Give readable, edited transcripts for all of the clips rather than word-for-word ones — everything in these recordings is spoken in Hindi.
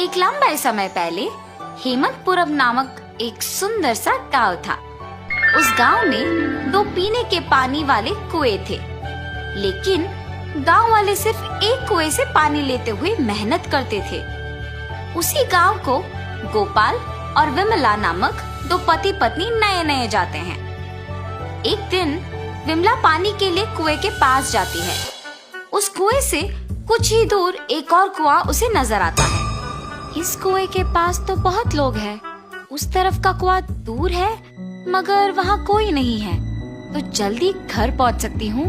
एक लंबे समय पहले हेमंतपुरम नामक एक सुंदर सा गांव था। उस गांव में 2 पीने के पानी वाले कुएं थे, लेकिन गांव वाले सिर्फ एक कुएं से पानी लेते हुए मेहनत करते थे। उसी गांव को गोपाल और विमला नामक 2 पति पत्नी नए नए जाते हैं। एक दिन विमला पानी के लिए कुएं के पास जाती है। उस कुएं से कुछ ही दूर एक और कुआं उसे नजर आता है। इस कुएं के पास तो बहुत लोग हैं, उस तरफ का कुआं दूर है मगर वहाँ कोई नहीं है, तो जल्दी घर पहुँच सकती हूँ।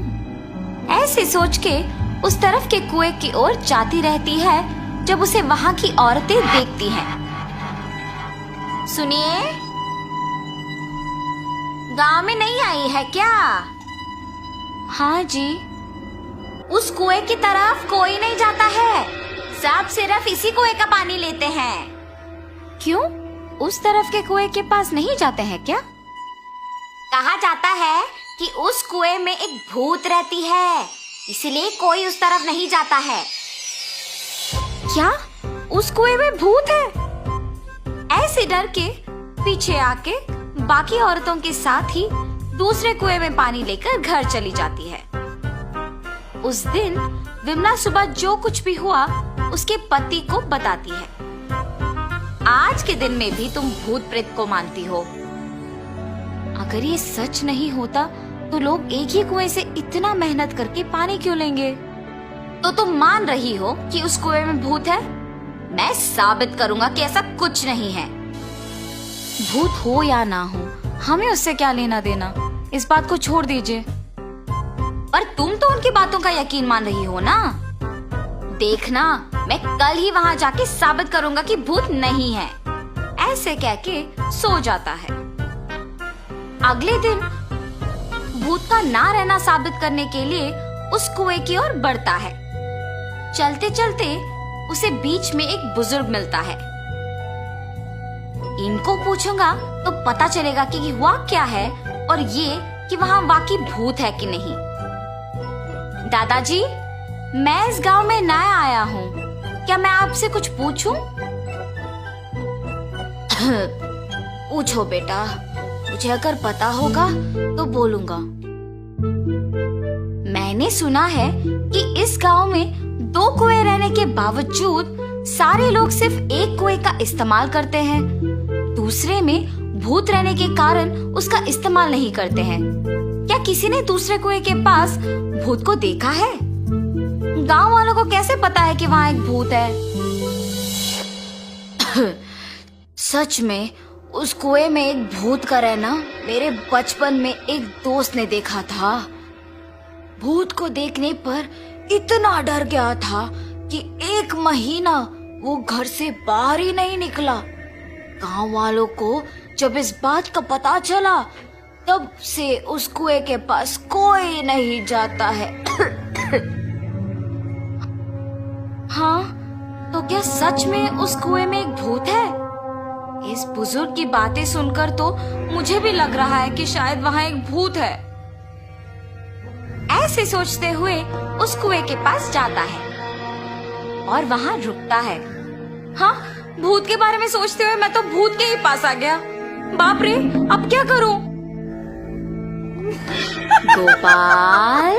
ऐसे सोच के उस तरफ के कुएं की ओर जाती रहती है जब उसे वहाँ की औरतें देखती हैं। सुनिए, गांव में नहीं आई है क्या? हाँ जी। उस कुएं की तरफ कोई नहीं जाता है, सब सिर्फ इसी कुएं का पानी लेते हैं। क्यों? उस तरफ के कुएं के पास नहीं जाते हैं क्या? कहा जाता है कि उस कुएं में एक भूत रहती है, इसलिए कोई उस तरफ नहीं जाता है। क्या उस कुएं में भूत है? ऐसे डर के पीछे आके बाकी औरतों के साथ ही दूसरे कुएं में पानी लेकर घर चली जाती है। उस दिन विमला सुबह जो कुछ भी हुआ उसके पति को बताती है। आज के दिन में भी तुम भूत प्रेत को मानती हो। अगर ये सच नहीं होता तो लोग एक ही कुएं से इतना मेहनत करके पानी क्यों लेंगे? तो तुम मान रही हो कि उस कुएं में भूत है? मैं साबित करूंगा कि ऐसा कुछ नहीं है। भूत हो या ना हो, हमें उससे क्या लेना देना, इस बात को छोड़ दीजिए। पर तुम तो उनकी बातों का यकीन मान रही हो ना? देखना, मैं कल ही वहाँ जाके साबित करूंगा कि भूत नहीं है। ऐसे कह के सो जाता है। अगले दिन भूत का ना रहना साबित करने के लिए उस कुएं की ओर बढ़ता है। चलते चलते उसे बीच में एक बुजुर्ग मिलता है। इनको पूछूंगा तो पता चलेगा कि हुआ क्या है और ये कि वहाँ वाकई भूत है कि नहीं। दादाजी, मैं इस गांव में नया आया हूँ, क्या मैं आपसे कुछ पूछूं? पूछो बेटा, मुझे अगर पता होगा तो बोलूंगा। मैंने सुना है कि इस गांव में 2 कुएं रहने के बावजूद सारे लोग सिर्फ एक कुएं का इस्तेमाल करते हैं, दूसरे में भूत रहने के कारण उसका इस्तेमाल नहीं करते हैं। क्या किसी ने दूसरे कुएं के पास भूत को देखा है? गांव वालों को कैसे पता है कि वहाँ एक भूत है? सच में उस कुएं में एक भूत का रहना मेरे बचपन में एक दोस्त ने देखा था। भूत को देखने पर इतना डर गया था कि 1 महीना वो घर से बाहर ही नहीं निकला। गांव वालों को जब इस बात का पता चला तब से उस कुएं के पास कोई नहीं जाता है। हाँ, तो क्या सच में उस कुएं में एक भूत है? इस बुजुर्ग की बातें सुनकर तो मुझे भी लग रहा है कि शायद वहाँ एक भूत है। ऐसे सोचते हुए उस कुएं के पास जाता है और वहाँ रुकता है। हाँ, भूत के बारे में सोचते हुए मैं तो भूत के ही पास आ गया। बाप रे, अब क्या करूं? गोपाल,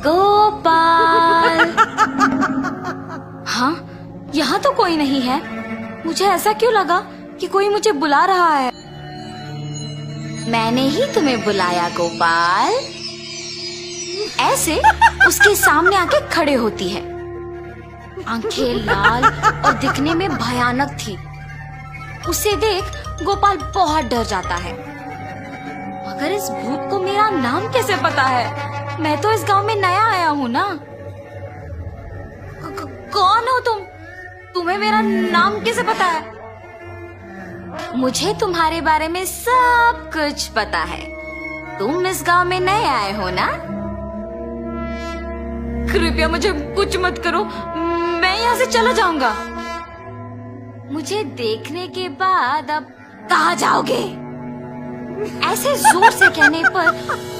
गोपाल। हाँ, यहाँ तो कोई नहीं है। मुझे ऐसा क्यों लगा कि कोई मुझे बुला रहा है? मैंने ही तुम्हें बुलाया गोपाल। ऐसे उसके सामने आके खड़े होती है। आंखें लाल और दिखने में भयानक थी। उसे देख गोपाल बहुत डर जाता है। मगर इस भूत को मेरा नाम कैसे पता है? मैं तो इस गांव में नया आया हूँ ना। कौन हो तुम? तुम्हें मेरा नाम कैसे पता है? मुझे तुम्हारे बारे में सब कुछ पता है। तुम इस गांव में नए आए हो ना? कृपया मुझे कुछ मत करो, मैं यहाँ से चला जाऊंगा। मुझे देखने के बाद अब कहाँ जाओगे? ऐसे जोर से कहने पर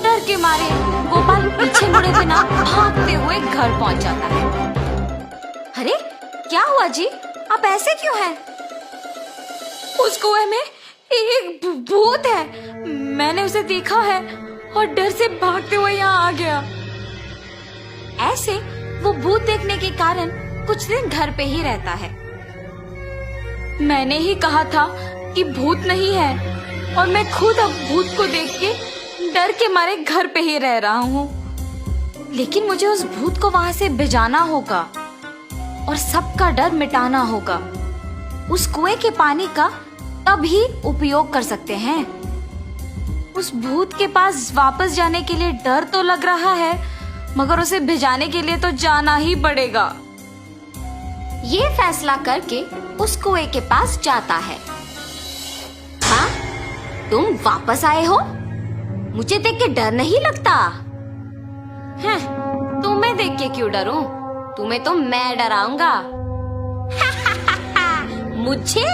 डर के मारे गोपाल पीछे मुड़े बिना भागते हुए घर पहुंच जाता है। अरे क्या हुआ जी, आप ऐसे क्यों हैं? उस कुएं में एक भूत है। मैंने उसे देखा है और डर से भागते हुए यहाँ आ गया। ऐसे वो भूत देखने के कारण कुछ दिन घर पे ही रहता है। मैंने ही कहा था कि भूत नहीं है और मैं खुद अब भूत को देख के डर के मारे घर पे ही रह रहा हूँ। लेकिन मुझे उस भूत को वहां से भिजाना होगा और सबका डर मिटाना होगा। उस कुएं के पानी का तभी उपयोग कर सकते हैं। उस भूत के पास वापस जाने के लिए डर तो लग रहा है, मगर उसे भिजाने के लिए तो जाना ही पड़ेगा। ये फैसला करके उस कुएं के पास जाता है। हाँ, तुम वापस आए हो? मुझे देख के डर नहीं लगता? तुम्हें देख के क्यों डरूं? तुम्हें तो मैं डराऊंगा। मुझे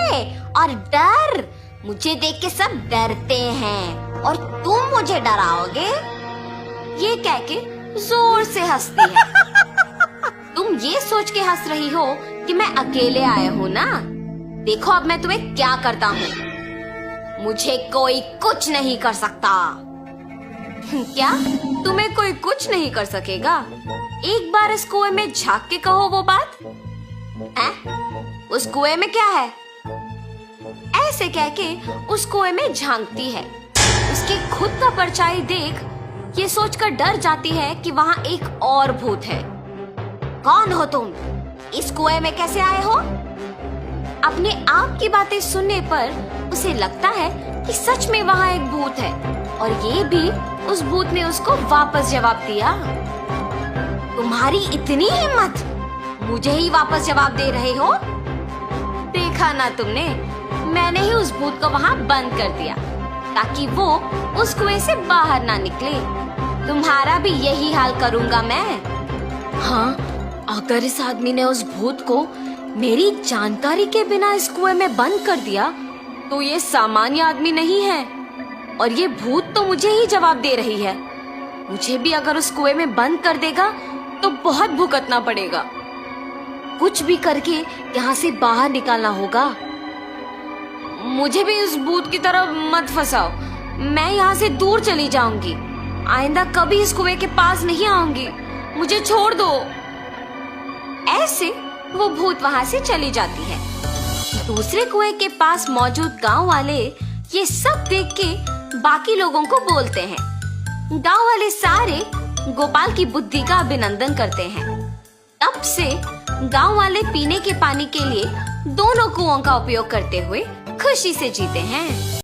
और डर? मुझे देख के सब डरते हैं और तुम मुझे डराओगे? ये कह के जोर से हंसती है। तुम ये सोच के हंस रही हो कि मैं अकेले आया हूँ ना? देखो अब मैं तुम्हें क्या करता हूँ। मुझे कोई कुछ नहीं कर सकता। क्या तुम्हें कोई कुछ नहीं कर सकेगा? एक बार इस कुएं में झांक के कहो वो बात। उस कुएं में क्या है? ऐसे कह के उस कुएं में झांकती है। उसके खुद का परछाई देख ये सोचकर डर जाती है कि वहाँ एक और भूत है। कौन हो तुम? इस कुएं में कैसे आए हो? अपने आप की बातें सुनने पर उसे लगता है कि सच में वहाँ एक भूत है और ये भी उस भूत ने उसको वापस जवाब दिया। तुम्हारी इतनी हिम्मत, मुझे ही वापस जवाब दे रहे हो? देखा ना तुमने, मैंने ही उस भूत को वहाँ बंद कर दिया ताकि वो उस कुएं से बाहर ना निकले। तुम्हारा भी यही हाल करूँगा मैं। हाँ, अगर इस आदमी ने उस भूत को मेरी जानकारी के बिना इस कुएं में बंद कर दिया तो ये सामान्य आदमी नहीं है और ये भूत तो मुझे ही जवाब दे रही है। मुझे भी अगर उस कुएं में बंद कर देगा तो बहुत भुगतना पड़ेगा। कुछ भी करके यहाँ से बाहर निकालना होगा। मुझे भी उस भूत की तरह मत फंसाओ। मैं यहाँ से दूर चली जाऊंगी। आइंदा कभी इस कुएं के पास नहीं आऊंगी। मुझे छोड़ दो। ऐसे वो भूत वहाँ से चली जाती है। दूसरे कुएं के पास मौजूद गांव वाले ये सब देख के बाकी लोगों को बोलते हैं। गांव वाले सारे गोपाल की बुद्धि का अभिनंदन करते हैं। तब से गांव वाले पीने के पानी के लिए दोनों कुओं का उपयोग करते हुए खुशी से जीते हैं।